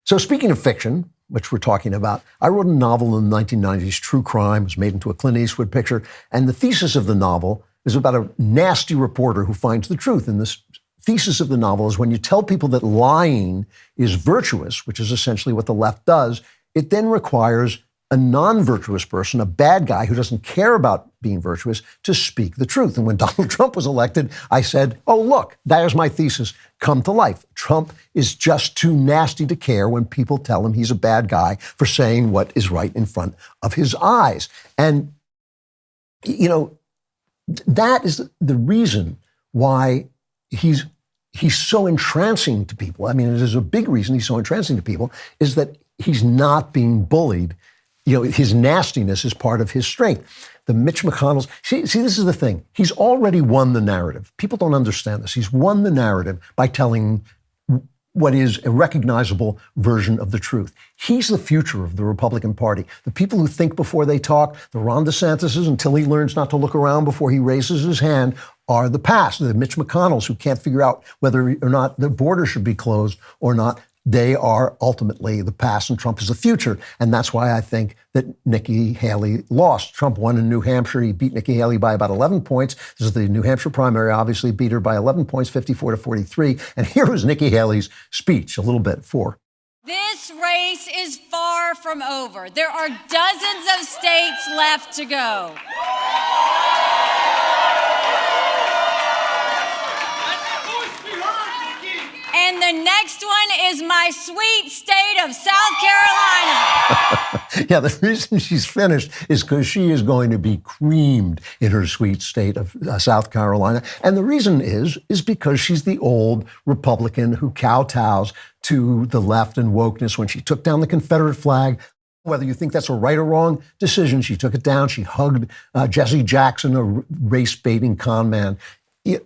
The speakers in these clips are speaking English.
So speaking of fiction, which we're talking about, I wrote a novel in the 1990s, True Crime, was made into a Clint Eastwood picture. And the thesis of the novel is about a nasty reporter who finds the truth. And this thesis of the novel is when you tell people that lying is virtuous, which is essentially what the left does, it then requires a non-virtuous person, a bad guy who doesn't care about being virtuous, to speak the truth. And when Donald Trump was elected, I said, oh, look, there's my thesis come to life. Trump is just too nasty to care when people tell him he's a bad guy for saying what is right in front of his eyes. And, you know, that is the reason why he's so entrancing to people. I mean, it is a big reason he's so entrancing to people, is that he's not being bullied. You know, his nastiness is part of his strength. The Mitch McConnells, see, this is the thing. He's already won the narrative. People don't understand this. He's won the narrative by telling what is a recognizable version of the truth. He's the future of the Republican Party. The people who think before they talk, the Ron DeSantis's, until he learns not to look around before he raises his hand, are the past. The Mitch McConnells, who can't figure out whether or not the border should be closed or not, they are ultimately the past, and Trump is the future. And that's why I think that Nikki Haley lost. Trump won in New Hampshire. He beat Nikki Haley by about 11 points. This is the New Hampshire primary, obviously beat her by 11 points, 54 to 43. And here was Nikki Haley's speech, a little bit for. This race is far from over. There are dozens of states left to go. And the next one is my sweet state of South Carolina. Yeah, the reason she's finished is because she is going to be creamed in her sweet state of South Carolina. And the reason is because she's the old Republican who kowtows to the left and wokeness. When she took down the Confederate flag, whether you think that's a right or wrong decision, she took it down. She hugged Jesse Jackson, a race-baiting con man.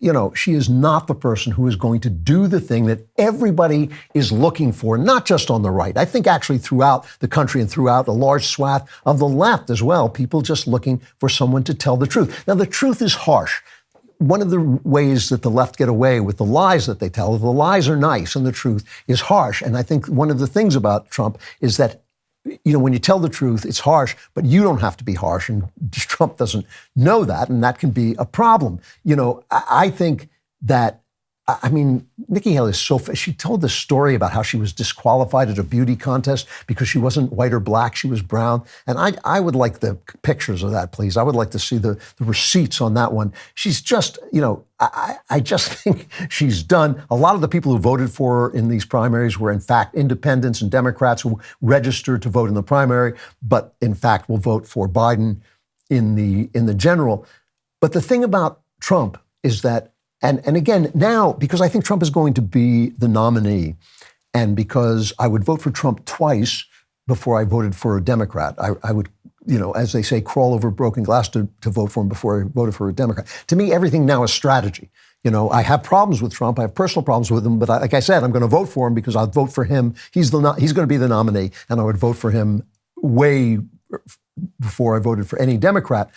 You know, she is not the person who is going to do the thing that everybody is looking for, not just on the right. I think actually throughout the country and throughout a large swath of the left as well, people just looking for someone to tell the truth. Now, the truth is harsh. One of the ways that the left get away with the lies that they tell, the lies are nice and the truth is harsh. And I think one of the things about Trump is that, you know, when you tell the truth, it's harsh, but you don't have to be harsh. And Trump doesn't know that, and that can be a problem. You know, I think that, I mean, Nikki Haley is she told this story about how she was disqualified at a beauty contest because she wasn't white or black, she was brown. And I would like the pictures of that, please. I would like to see the receipts on that one. She's just, you know, I just think she's done. A lot of the people who voted for her in these primaries were, in fact, independents and Democrats who registered to vote in the primary, but in fact will vote for Biden in the general. But the thing about Trump is that, and again, now, because I think Trump is going to be the nominee, and because I would vote for Trump twice before I voted for a Democrat, I would, you know, as they say, crawl over broken glass to vote for him before I voted for a Democrat. To me, everything now is strategy. You know, I have problems with Trump. I have personal problems with him. But like I said, I'm going to vote for him because I'll vote for him. He's going to be the nominee. And I would vote for him way before I voted for any Democrat.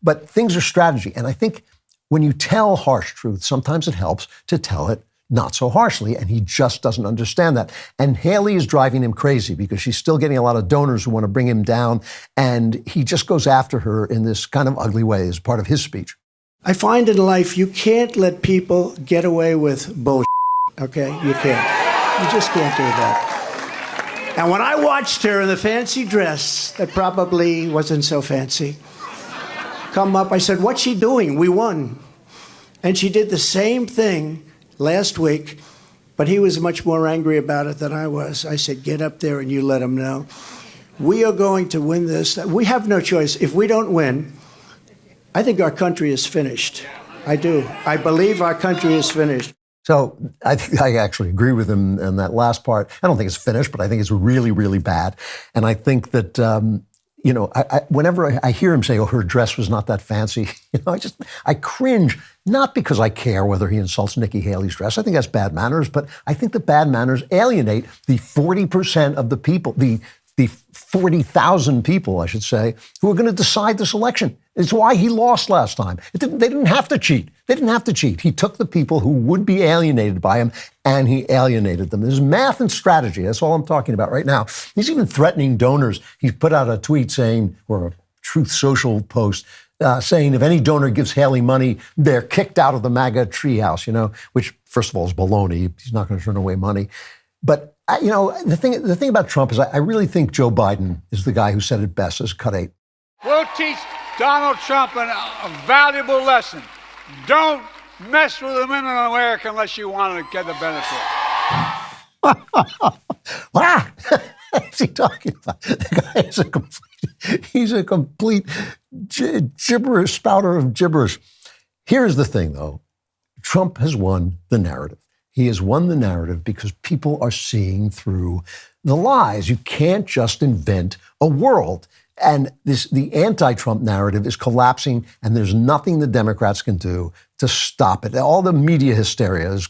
But things are strategy. And I think when you tell harsh truth, sometimes it helps to tell it not so harshly, and he just doesn't understand that. And Haley is driving him crazy because she's still getting a lot of donors who want to bring him down, and he just goes after her in this kind of ugly way as part of his speech. I find in life you can't let people get away with bullshit, okay? You can't. You just can't do that. And when I watched her in the fancy dress that probably wasn't so fancy come up, I said, what's she doing? We won. And she did the same thing last week, but he was much more angry about it than I was. I said, get up there and you let him know. We are going to win this. We have no choice. If we don't win, I think our country is finished. I do. I believe our country is finished. So I think I actually agree with him in that last part. I don't think it's finished, but I think it's really, really bad. And I think that, you know, whenever I hear him say, oh, her dress was not that fancy, you know, I cringe, not because I care whether he insults Nikki Haley's dress. I think that's bad manners, but I think the bad manners alienate the 40% of the people, the the 40,000 people, I should say, who are going to decide this election. It's why he lost last time. They didn't have to cheat. They didn't have to cheat. He took the people who would be alienated by him, and he alienated them. There's math and strategy. That's all I'm talking about right now. He's even threatening donors. He put out a tweet saying, or a Truth Social post, saying if any donor gives Haley money, they're kicked out of the MAGA treehouse, which, first of all, is baloney. He's not going to turn away money. But the thing about Trump is I really think Joe Biden is the guy who said it best as Cut 8. We'll teach Donald Trump a valuable lesson. Don't mess with the women in America unless you want to get the benefit. What's he talking about? The guy is he's a complete gibberish spouter of gibberish. Here's the thing, though. Trump has won the narrative. He has won the narrative because people are seeing through the lies. You can't just invent a world. And the anti-Trump narrative is collapsing, and there's nothing the Democrats can do to stop it. All the media hysteria is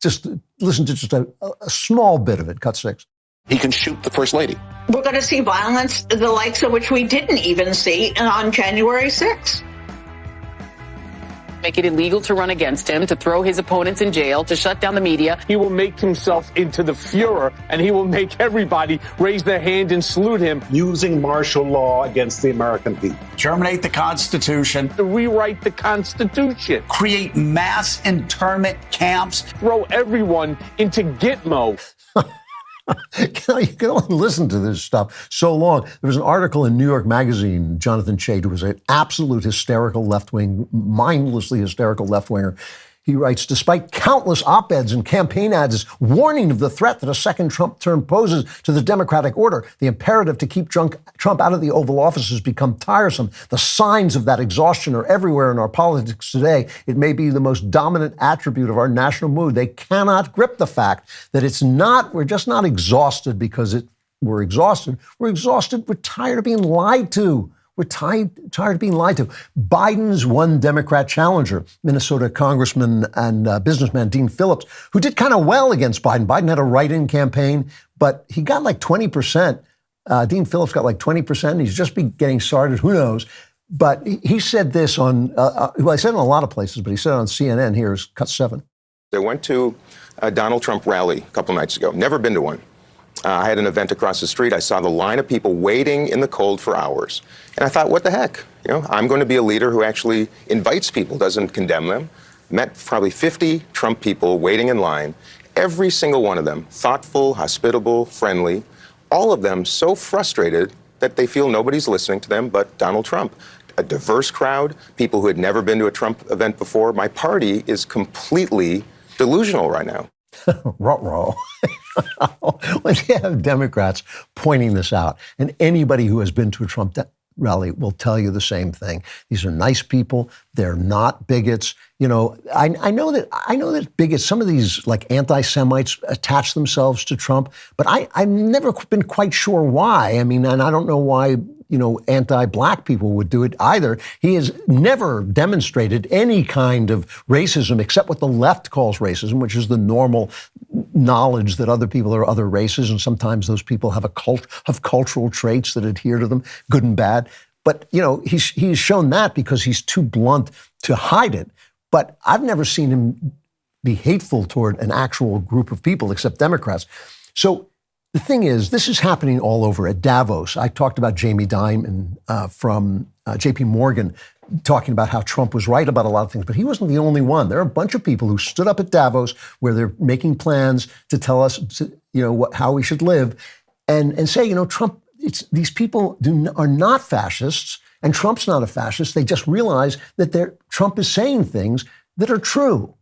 just listen to just a small bit of it. Cut 6. He can shoot the First Lady. We're going to see violence, the likes of which we didn't even see on January 6th. Make it illegal to run against him, to throw his opponents in jail, to shut down the media. He will make himself into the Fuhrer, and he will make everybody raise their hand and salute him. Using martial law against the American people. Terminate the Constitution. To rewrite the Constitution. Create mass internment camps. Throw everyone into Gitmo. You can only listen to this stuff so long. There was an article in New York Magazine, Jonathan Chait, who was an absolute hysterical left-wing, mindlessly hysterical left-winger. He writes, despite countless op-eds and campaign ads warning of the threat that a second Trump term poses to the democratic order, the imperative to keep Trump out of the Oval Office has become tiresome. The signs of that exhaustion are everywhere in our politics today. It may be the most dominant attribute of our national mood. They cannot grip the fact that we're just not exhausted because we're exhausted. We're exhausted. We're tired of being lied to. We're tired of being lied to. Biden's one Democrat challenger, Minnesota Congressman and businessman Dean Phillips, who did kind of well against Biden. Biden had a write-in campaign, but he got like 20%. Dean Phillips got like 20%. He's just getting started. Who knows? But he said this on, I said it in a lot of places, but he said it on CNN. Here's Cut 7. I went to a Donald Trump rally a couple nights ago. Never been to one. I had an event across the street. I saw the line of people waiting in the cold for hours. And I thought, what the heck? I'm going to be a leader who actually invites people, doesn't condemn them. Met probably 50 Trump people waiting in line. Every single one of them, thoughtful, hospitable, friendly. All of them so frustrated that they feel nobody's listening to them but Donald Trump. A diverse crowd, people who had never been to a Trump event before. My party is completely delusional right now. Ruh-roh. When you have Democrats pointing this out, and anybody who has been to a Trump rally will tell you the same thing. These are nice people. They're not bigots. I know that bigots, some of these like anti-Semites attach themselves to Trump, but I've never been quite sure why. I mean, and I don't know why anti-black people would do it either. He has never demonstrated any kind of racism except what the left calls racism, which is the normal knowledge that other people are other races, and sometimes those people have cultural traits that adhere to them, good and bad. But he's shown that because he's too blunt to hide it. But I've never seen him be hateful toward an actual group of people except Democrats. So the thing is, this is happening all over at Davos. I talked about Jamie Dimon from J.P. Morgan talking about how Trump was right about a lot of things, but he wasn't the only one. There are a bunch of people who stood up at Davos where they're making plans to tell us, how we should live, and say, Trump. These people are not fascists, and Trump's not a fascist. They just realize that Trump is saying things that are true.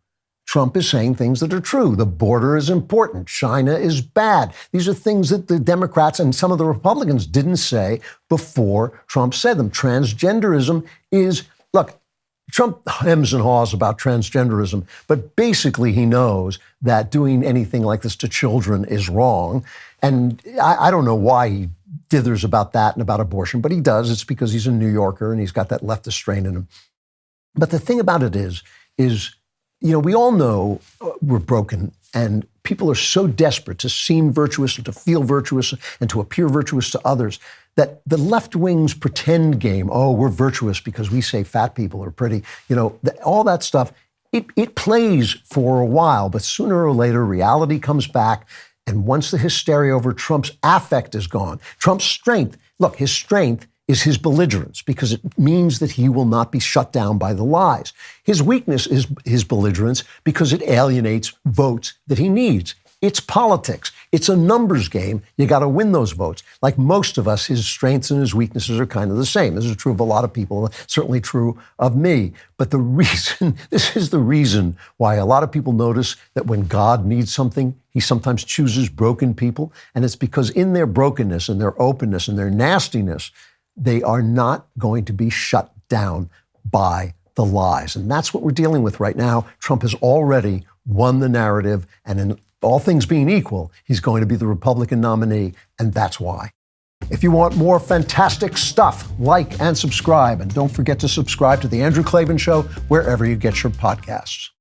Trump is saying things that are true. The border is important. China is bad. These are things that the Democrats and some of the Republicans didn't say before Trump said them. Transgenderism look, Trump hems and haws about transgenderism, but basically he knows that doing anything like this to children is wrong. And I don't know why he dithers about that and about abortion, but he does. It's because he's a New Yorker and he's got that leftist strain in him. But the thing about it is, we all know we're broken and people are so desperate to seem virtuous and to feel virtuous and to appear virtuous to others that the left wing's pretend game, oh, we're virtuous because we say fat people are pretty, all that stuff, it plays for a while, but sooner or later reality comes back. And once the hysteria over Trump's affect is gone, Trump's strength, look, his strength is his belligerence because it means that he will not be shut down by the lies. His weakness is his belligerence because it alienates votes that he needs. It's politics. It's a numbers game. You got to win those votes. Like most of us, his strengths and his weaknesses are kind of the same. This is true of a lot of people, certainly true of me. But this is the reason why a lot of people notice that when God needs something, he sometimes chooses broken people. And it's because in their brokenness and their openness and their nastiness, they are not going to be shut down by the lies. And that's what we're dealing with right now. Trump has already won the narrative, and in all things being equal, he's going to be the Republican nominee, and that's why. If you want more fantastic stuff, like and subscribe, and don't forget to subscribe to The Andrew Klavan Show wherever you get your podcasts.